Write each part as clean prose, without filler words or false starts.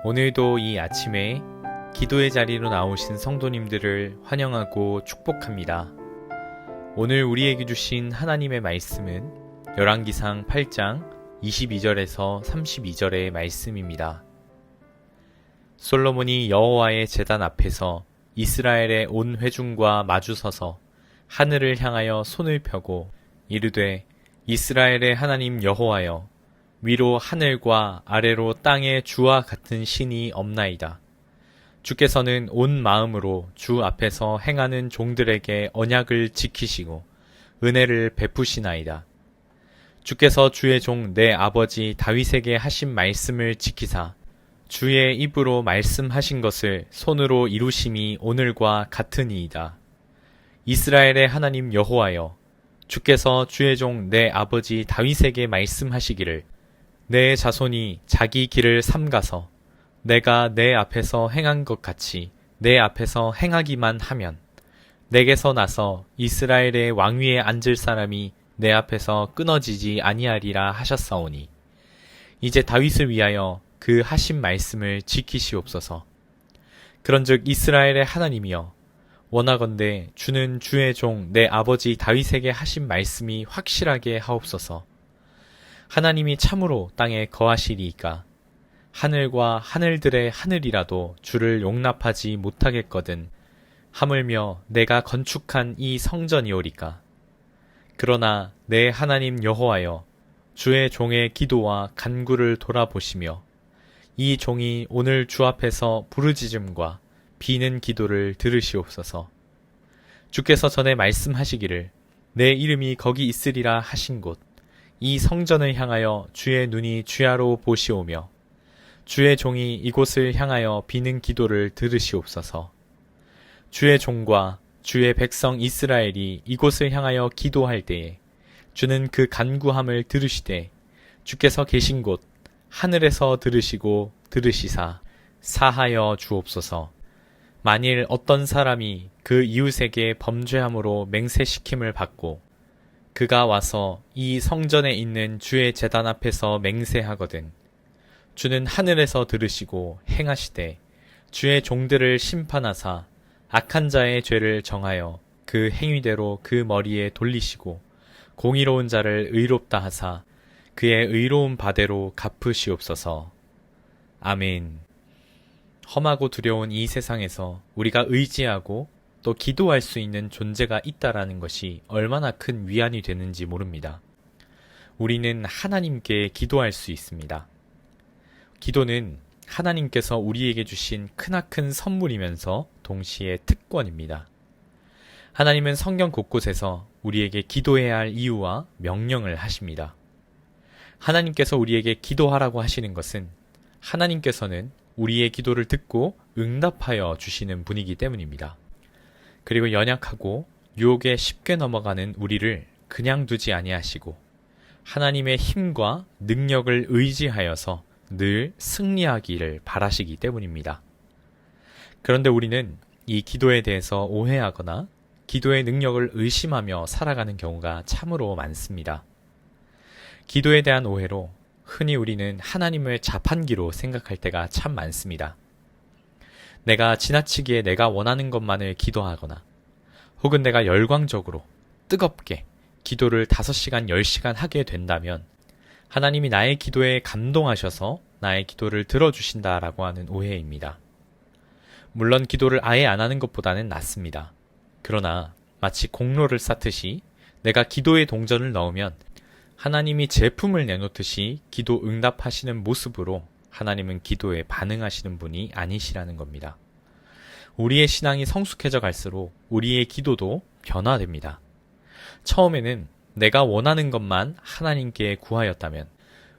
오늘도 이 아침에 기도의 자리로 나오신 성도님들을 환영하고 축복합니다. 오늘 우리에게 주신 하나님의 말씀은 열왕기상 8장 22절에서 32절의 말씀입니다. 솔로몬이 여호와의 제단 앞에서 이스라엘의 온 회중과 마주서서 하늘을 향하여 손을 펴고 이르되 이스라엘의 하나님 여호와여, 위로 하늘과 아래로 땅의 주와 같은 신이 없나이다. 주께서는 온 마음으로 주 앞에서 행하는 종들에게 언약을 지키시고 은혜를 베푸시나이다. 주께서 주의 종 내 아버지 다윗에게 하신 말씀을 지키사 주의 입으로 말씀하신 것을 손으로 이루심이 오늘과 같으니이다. 이스라엘의 하나님 여호와여, 주께서 주의 종 내 아버지 다윗에게 말씀하시기를 내 자손이 자기 길을 삼가서 내가 내 앞에서 행한 것 같이 내 앞에서 행하기만 하면 내게서 나서 이스라엘의 왕위에 앉을 사람이 내 앞에서 끊어지지 아니하리라 하셨사오니, 이제 다윗을 위하여 그 하신 말씀을 지키시옵소서. 그런즉 이스라엘의 하나님이여, 원하건대 주는 주의 종 내 아버지 다윗에게 하신 말씀이 확실하게 하옵소서. 하나님이 참으로 땅에 거하시리이까 하늘과 하늘들의 하늘이라도 주를 용납하지 못하겠거든 하물며 내가 건축한 이 성전이오리까. 그러나 내 하나님 여호와여, 주의 종의 기도와 간구를 돌아보시며 이 종이 오늘 주 앞에서 부르짖음과 비는 기도를 들으시옵소서. 주께서 전에 말씀하시기를 내 이름이 거기 있으리라 하신 곳 이 성전을 향하여 주의 눈이 주야로 보시오며 주의 종이 이곳을 향하여 비는 기도를 들으시옵소서. 주의 종과 주의 백성 이스라엘이 이곳을 향하여 기도할 때에 주는 그 간구함을 들으시되 주께서 계신 곳 하늘에서 들으시고 들으시사 사하여 주옵소서. 만일 어떤 사람이 그 이웃에게 범죄함으로 맹세시킴을 받고 그가 와서 이 성전에 있는 주의 제단 앞에서 맹세하거든 주는 하늘에서 들으시고 행하시되 주의 종들을 심판하사 악한 자의 죄를 정하여 그 행위대로 그 머리에 돌리시고 공의로운 자를 의롭다 하사 그의 의로운 바대로 갚으시옵소서. 아멘. 험하고 두려운 이 세상에서 우리가 의지하고 또 기도할 수 있는 존재가 있다라는 것이 얼마나 큰 위안이 되는지 모릅니다. 우리는 하나님께 기도할 수 있습니다. 기도는 하나님께서 우리에게 주신 크나큰 선물이면서 동시에 특권입니다. 하나님은 성경 곳곳에서 우리에게 기도해야 할 이유와 명령을 하십니다. 하나님께서 우리에게 기도하라고 하시는 것은 하나님께서는 우리의 기도를 듣고 응답하여 주시는 분이기 때문입니다. 그리고 연약하고 유혹에 쉽게 넘어가는 우리를 그냥 두지 아니하시고 하나님의 힘과 능력을 의지하여서 늘 승리하기를 바라시기 때문입니다. 그런데 우리는 이 기도에 대해서 오해하거나 기도의 능력을 의심하며 살아가는 경우가 참으로 많습니다. 기도에 대한 오해로 흔히 우리는 하나님을 자판기로 생각할 때가 참 많습니다. 내가 지나치게 내가 원하는 것만을 기도하거나 혹은 내가 열광적으로 뜨겁게 기도를 5시간, 10시간 하게 된다면 하나님이 나의 기도에 감동하셔서 나의 기도를 들어주신다라고 하는 오해입니다. 물론 기도를 아예 안 하는 것보다는 낫습니다. 그러나 마치 공로를 쌓듯이 내가 기도의 동전을 넣으면 하나님이 제품을 내놓듯이 기도 응답하시는 모습으로 하나님은 기도에 반응하시는 분이 아니시라는 겁니다. 우리의 신앙이 성숙해져 갈수록 우리의 기도도 변화됩니다. 처음에는 내가 원하는 것만 하나님께 구하였다면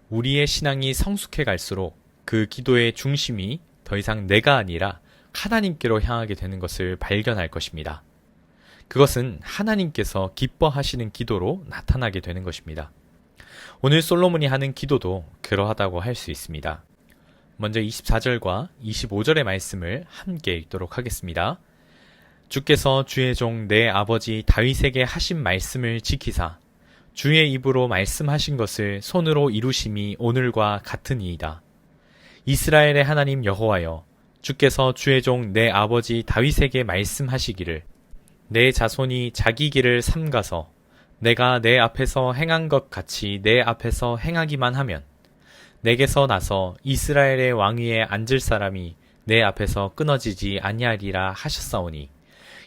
우리의 신앙이 성숙해 갈수록 그 기도의 중심이 더 이상 내가 아니라 하나님께로 향하게 되는 것을 발견할 것입니다. 그것은 하나님께서 기뻐하시는 기도로 나타나게 되는 것입니다. 오늘 솔로몬이 하는 기도도 그러하다고 할 수 있습니다. 먼저 24절과 25절의 말씀을 함께 읽도록 하겠습니다. 주께서 주의 종 내 아버지 다윗에게 하신 말씀을 지키사 주의 입으로 말씀하신 것을 손으로 이루심이 오늘과 같으니이다. 이스라엘의 하나님 여호와여, 주께서 주의 종 내 아버지 다윗에게 말씀하시기를 내 자손이 자기 길을 삼가서 내가 내 앞에서 행한 것 같이 내 앞에서 행하기만 하면 내게서 나서 이스라엘의 왕위에 앉을 사람이 내 앞에서 끊어지지 아니하리라 하셨사오니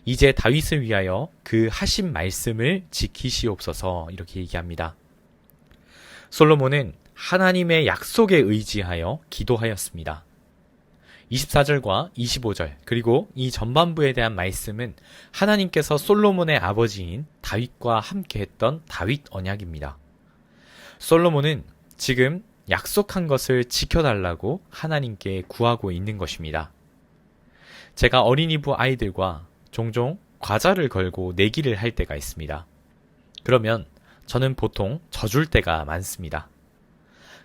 이제 다윗을 위하여 그 하신 말씀을 지키시옵소서. 이렇게 얘기합니다. 솔로몬은 하나님의 약속에 의지하여 기도하였습니다. 24절과 25절 그리고 이 전반부에 대한 말씀은 하나님께서 솔로몬의 아버지인 다윗과 함께 했던 다윗 언약입니다. 솔로몬은 지금 약속한 것을 지켜달라고 하나님께 구하고 있는 것입니다. 제가 어린이부 아이들과 종종 과자를 걸고 내기를 할 때가 있습니다. 그러면 저는 보통 져줄 때가 많습니다.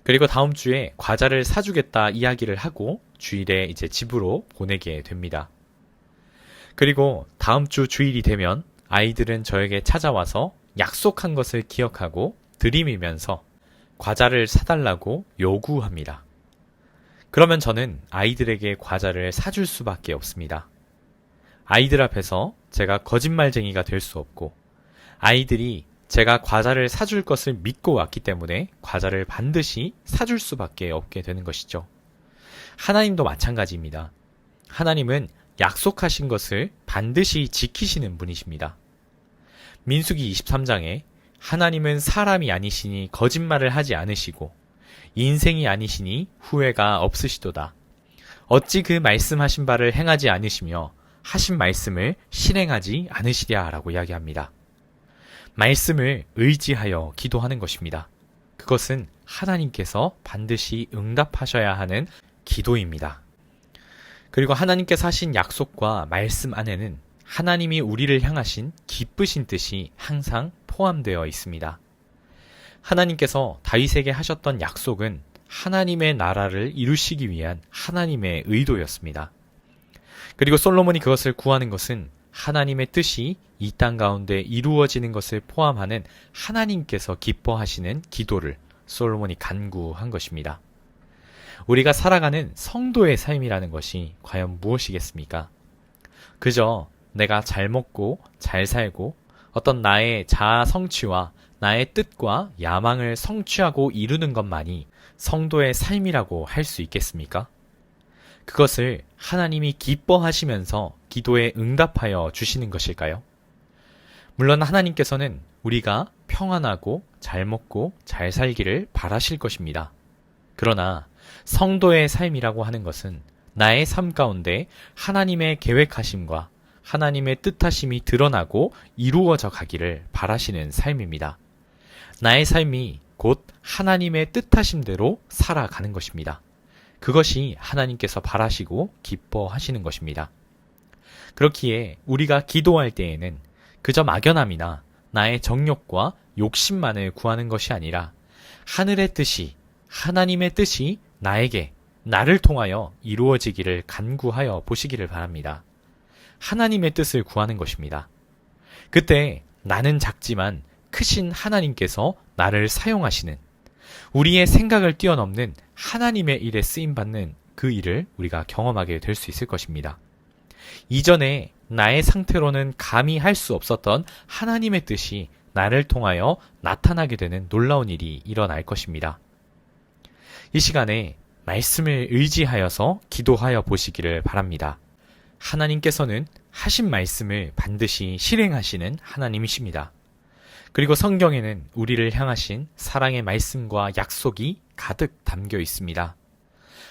그리고 다음 주에 과자를 사주겠다 이야기를 하고 주일에 이제 집으로 보내게 됩니다. 그리고 다음 주 주일이 되면 아이들은 저에게 찾아와서 약속한 것을 기억하고 들이밀면서 과자를 사달라고 요구합니다. 그러면 저는 아이들에게 과자를 사줄 수밖에 없습니다. 아이들 앞에서 제가 거짓말쟁이가 될 수 없고 아이들이 제가 과자를 사줄 것을 믿고 왔기 때문에 과자를 반드시 사줄 수밖에 없게 되는 것이죠. 하나님도 마찬가지입니다. 하나님은 약속하신 것을 반드시 지키시는 분이십니다. 민수기 23장에 하나님은 사람이 아니시니 거짓말을 하지 않으시고 인생이 아니시니 후회가 없으시도다. 어찌 그 말씀하신 바를 행하지 않으시며 하신 말씀을 실행하지 않으시랴 라고 이야기합니다. 말씀을 의지하여 기도하는 것입니다. 그것은 하나님께서 반드시 응답하셔야 하는 기도입니다. 그리고 하나님께서 하신 약속과 말씀 안에는 하나님이 우리를 향하신 기쁘신 뜻이 항상 포함되어 있습니다. 하나님께서 다윗에게 하셨던 약속은 하나님의 나라를 이루시기 위한 하나님의 의도였습니다. 그리고 솔로몬이 그것을 구하는 것은 하나님의 뜻이 이 땅 가운데 이루어지는 것을 포함하는 하나님께서 기뻐하시는 기도를 솔로몬이 간구한 것입니다. 우리가 살아가는 성도의 삶이라는 것이 과연 무엇이겠습니까? 그저 내가 잘 먹고 잘 살고 어떤 나의 자아 성취와 나의 뜻과 야망을 성취하고 이루는 것만이 성도의 삶이라고 할 수 있겠습니까? 그것을 하나님이 기뻐하시면서 기도에 응답하여 주시는 것일까요? 물론 하나님께서는 우리가 평안하고 잘 먹고 잘 살기를 바라실 것입니다. 그러나 성도의 삶이라고 하는 것은 나의 삶 가운데 하나님의 계획하심과 하나님의 뜻하심이 드러나고 이루어져 가기를 바라시는 삶입니다. 나의 삶이 곧 하나님의 뜻하심대로 살아가는 것입니다. 그것이 하나님께서 바라시고 기뻐하시는 것입니다. 그렇기에 우리가 기도할 때에는 그저 막연함이나 나의 정욕과 욕심만을 구하는 것이 아니라 하늘의 뜻이, 하나님의 뜻이 나에게, 나를 통하여 이루어지기를 간구하여 보시기를 바랍니다. 하나님의 뜻을 구하는 것입니다. 그때 나는 작지만 크신 하나님께서 나를 사용하시는, 우리의 생각을 뛰어넘는 하나님의 일에 쓰임받는 그 일을 우리가 경험하게 될 수 있을 것입니다. 이전에 나의 상태로는 감히 할 수 없었던 하나님의 뜻이 나를 통하여 나타나게 되는 놀라운 일이 일어날 것입니다. 이 시간에 말씀을 의지하여서 기도하여 보시기를 바랍니다. 하나님께서는 하신 말씀을 반드시 실행하시는 하나님이십니다. 그리고 성경에는 우리를 향하신 사랑의 말씀과 약속이 가득 담겨 있습니다.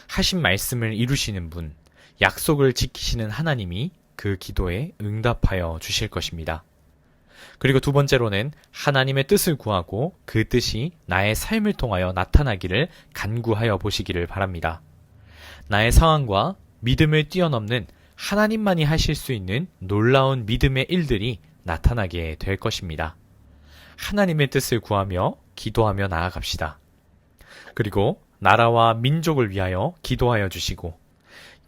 하신 말씀을 이루시는 분, 약속을 지키시는 하나님이 그 기도에 응답하여 주실 것입니다. 그리고 두 번째로는 하나님의 뜻을 구하고 그 뜻이 나의 삶을 통하여 나타나기를 간구하여 보시기를 바랍니다. 나의 상황과 믿음을 뛰어넘는 하나님만이 하실 수 있는 놀라운 믿음의 일들이 나타나게 될 것입니다. 하나님의 뜻을 구하며 기도하며 나아갑시다. 그리고 나라와 민족을 위하여 기도하여 주시고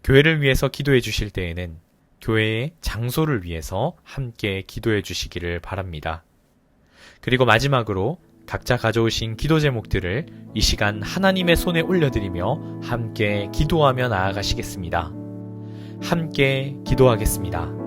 교회를 위해서 기도해 주실 때에는 교회의 장소를 위해서 함께 기도해 주시기를 바랍니다. 그리고 마지막으로 각자 가져오신 기도 제목들을 이 시간 하나님의 손에 올려드리며 함께 기도하며 나아가시겠습니다. 함께 기도하겠습니다.